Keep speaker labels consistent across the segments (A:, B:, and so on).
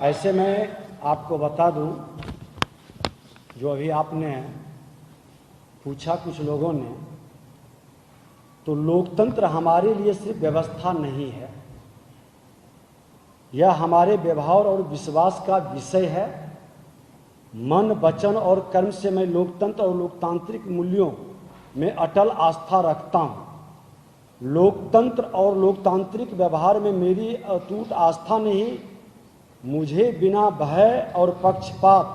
A: ऐसे में आपको बता दूं, जो अभी आपने पूछा कुछ लोगों ने, तो लोकतंत्र हमारे लिए सिर्फ व्यवस्था नहीं है, यह हमारे व्यवहार और विश्वास का विषय है। मन, वचन और कर्म से मैं लोकतंत्र और लोकतांत्रिक मूल्यों में अटल आस्था रखता हूँ। लोकतंत्र और लोकतांत्रिक व्यवहार में मेरी अटूट आस्था नहीं मुझे बिना भय और पक्षपात,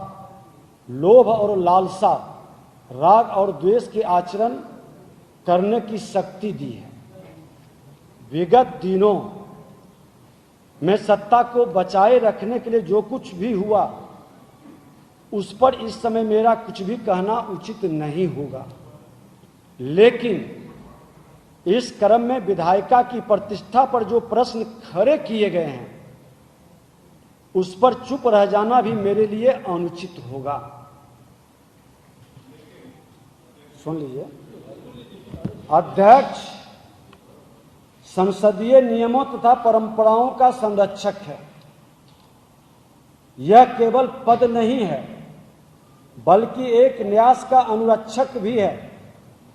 A: लोभ और लालसा, राग और द्वेष के आचरण करने की शक्ति दी है। विगत दिनों में सत्ता को बचाए रखने के लिए जो कुछ भी हुआ, उस पर इस समय मेरा कुछ भी कहना उचित नहीं होगा, लेकिन इस क्रम में विधायिका की प्रतिष्ठा पर जो प्रश्न खड़े किए गए हैं, उस पर चुप रह जाना भी मेरे लिए अनुचित होगा। सुन लीजिए। अध्यक्ष संसदीय नियमों तथा परंपराओं का संरक्षक है। यह केवल पद नहीं है, बल्कि एक न्यास का अनुरक्षक भी है।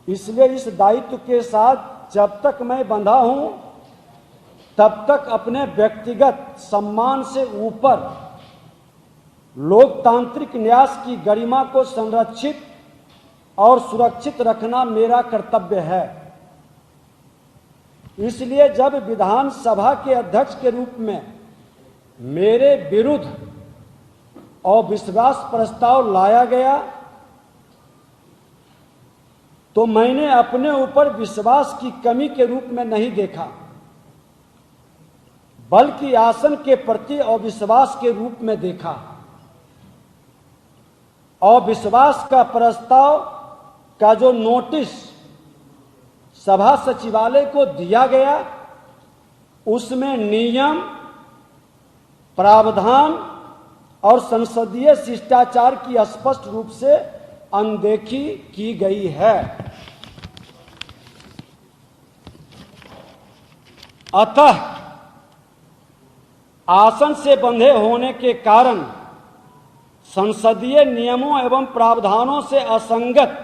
A: इसलिए इस दायित्व के साथ जब तक मैं बंधा हूं, तब तक अपने व्यक्तिगत सम्मान से ऊपर लोकतांत्रिक न्यास की गरिमा को संरक्षित और सुरक्षित रखना मेरा कर्तव्य है। इसलिए जब विधानसभा के अध्यक्ष के रूप में मेरे विरुद्ध अविश्वास प्रस्ताव लाया गया, तो मैंने अपने ऊपर विश्वास की कमी के रूप में नहीं देखा, बल्कि आसन के प्रति अविश्वास के रूप में देखा। अविश्वास का प्रस्ताव का जो नोटिस सभा सचिवालय को दिया गया, उसमें नियम, प्रावधान और संसदीय शिष्टाचार की स्पष्ट रूप से अनदेखी की गई है। अतः आसन से बंधे होने के कारण संसदीय नियमों एवं प्रावधानों से असंगत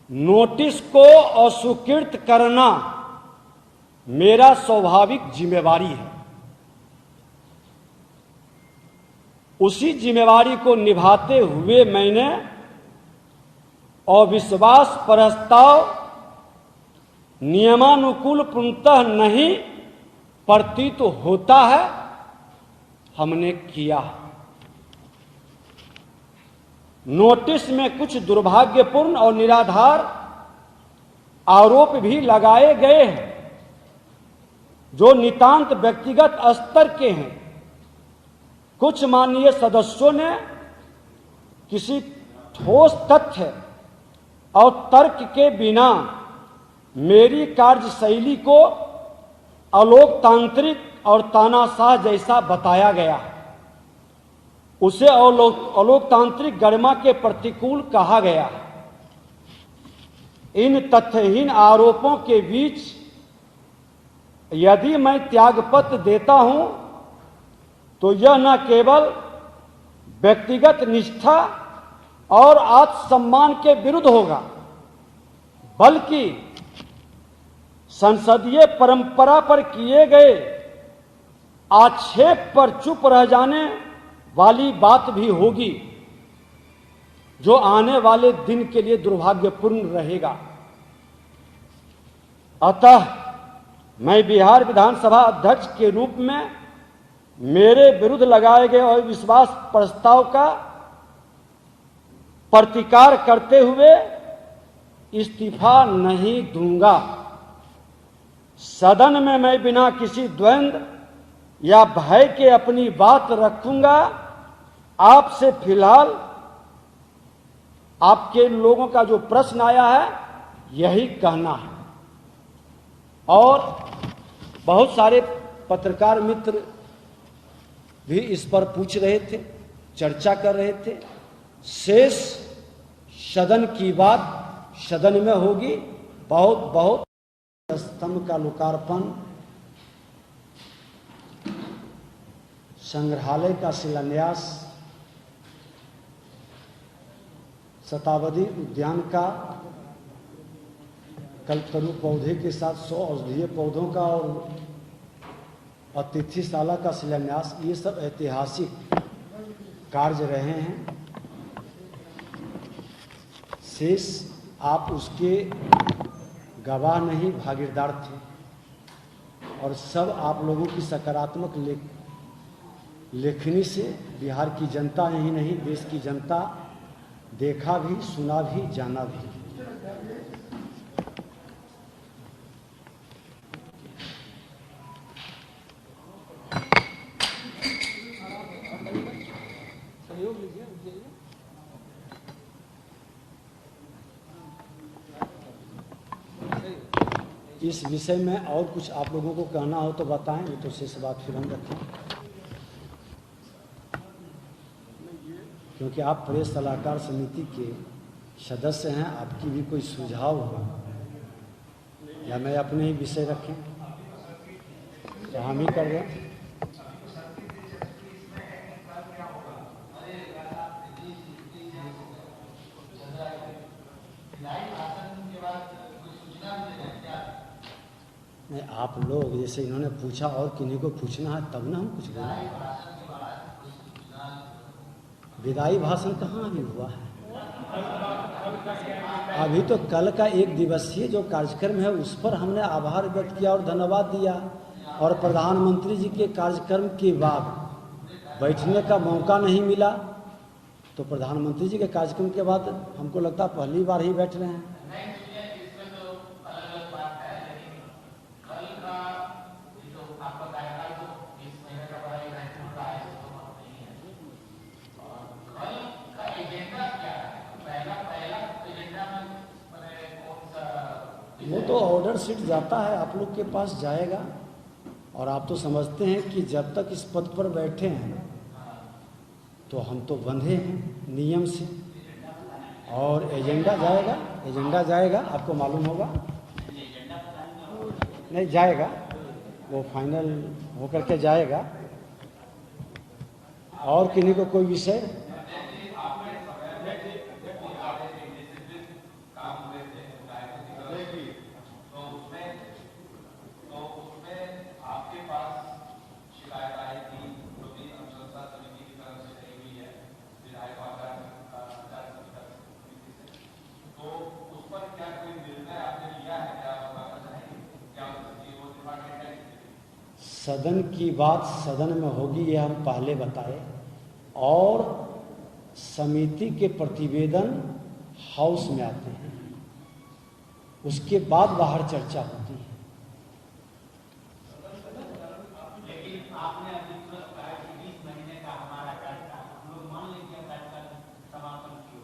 A: नोटिस को अस्वीकृत करना मेरा स्वाभाविक जिम्मेवारी है। उसी जिम्मेवारी को निभाते हुए मैंने अविश्वास प्रस्ताव नियमानुकूल पूर्णतः नहीं प्रतीत होता है, हमने किया। नोटिस में कुछ दुर्भाग्यपूर्ण और निराधार आरोप भी लगाए गए हैं, जो नितांत व्यक्तिगत स्तर के हैं। कुछ माननीय सदस्यों ने किसी ठोस तथ्य और तर्क के बिना मेरी कार्यशैली को अलोकतांत्रिक और तानाशाह जैसा बताया गया, उसे अलोकतांत्रिक गरिमा के प्रतिकूल कहा गया। इन तथ्यहीन आरोपों के बीच यदि मैं त्यागपत्र देता हूं, तो यह न केवल व्यक्तिगत निष्ठा और आत्मसम्मान के विरुद्ध होगा, बल्कि संसदीय परंपरा पर किए गए आक्षेप पर चुप रह जाने वाली बात भी होगी, जो आने वाले दिन के लिए दुर्भाग्यपूर्ण रहेगा। अतः मैं बिहार विधानसभा अध्यक्ष के रूप में मेरे विरुद्ध लगाए गए अविश्वास प्रस्ताव का प्रतिकार करते हुए इस्तीफा नहीं दूंगा। सदन में मैं बिना किसी द्वंद्व या भय के अपनी बात रखूंगा। आपसे फिलहाल आपके लोगों का जो प्रश्न आया है, यही कहना है। और बहुत सारे पत्रकार मित्र भी इस पर पूछ रहे थे, चर्चा कर रहे थे। शेष सदन की बात सदन में होगी। बहुत बहुत स्तंभ का लोकार्पण संग्रहालय का शिलान्यास, शताब्दी उद्यान का कल्पतरु पौधे के साथ 100 औषधीय पौधों का और अतिथिशाला का शिलान्यास, ये सब ऐतिहासिक कार्य रहे हैं। शेष आप उसके गवाह नहीं, भागीदार थे, और सब आप लोगों की सकारात्मक लेखनी से बिहार की जनता ही नहीं, देश की जनता देखा भी, सुना भी, जाना भी। इस विषय में और कुछ आप लोगों को कहना हो तो बताएं, नहीं तो शेष बात फिर हम रखें, क्योंकि आप प्रेस सलाहकार समिति के सदस्य हैं। आपकी भी कोई सुझाव हो या मैं अपने ही विषय रखें तो हम ही कर दें। नहीं, आप लोग जैसे इन्होंने पूछा और किन्हीं को पूछना है तब ना हम कुछ बोलें। विदाई भाषण कहाँ अभी हुआ है? अभी तो कल का 1 दिवसीय जो कार्यक्रम है उस पर हमने आभार व्यक्त किया और धन्यवाद दिया, और प्रधानमंत्री जी के कार्यक्रम के बाद बैठने का मौका नहीं मिला, तो प्रधानमंत्री जी के कार्यक्रम के बाद हमको लगता पहली बार ही बैठ रहे हैं। वो तो ऑर्डर शीट जाता है, आप लोग के पास जाएगा, और आप तो समझते हैं कि जब तक इस पद पर बैठे हैं तो हम तो बंधे हैं नियम से, और एजेंडा जाएगा, आपको मालूम होगा। नहीं जाएगा, वो फाइनल होकर के जाएगा। और किन्हीं को कोई विषय? सदन की बात सदन में होगी, ये हम पहले बताए, और समिति के प्रतिवेदन हाउस में आते हैं, उसके बाद बाहर चर्चा होती है। लेकिन आपने अभी तुरंत कहा कि 20 महीने का हमारा कार्यकाल, हम लोग मान लेंगे कार्यकाल समापन की,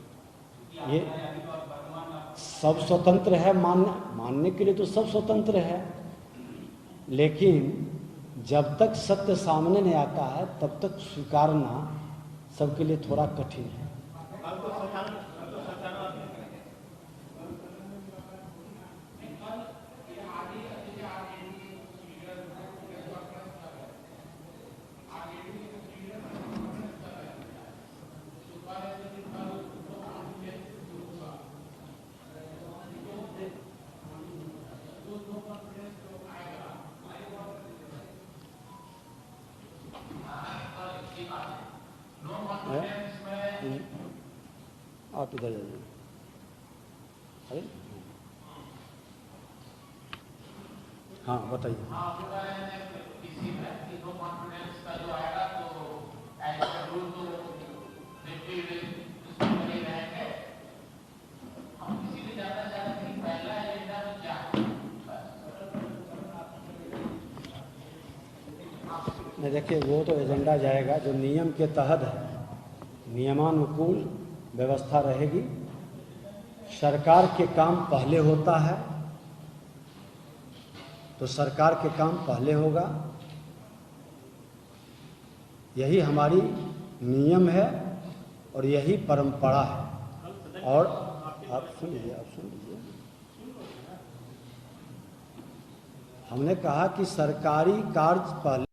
A: ये सब स्वतंत्र है, मानने के लिए तो सब स्वतंत्र है, लेकिन जब तक सत्य सामने नहीं आता है तब तक स्वीकारना सबके लिए थोड़ा कठिन है। आप इधर जाइए। अरे हाँ बताइए। नहीं देखिए, वो तो एजेंडा जाएगा जो नियम के तहत है, नियमानुकूल व्यवस्था रहेगी। सरकार के काम पहले होता है तो सरकार के काम पहले होगा, यही हमारी नियम है और यही परंपरा है। और आप सुन लीजिए, हमने कहा कि सरकारी कार्य पहले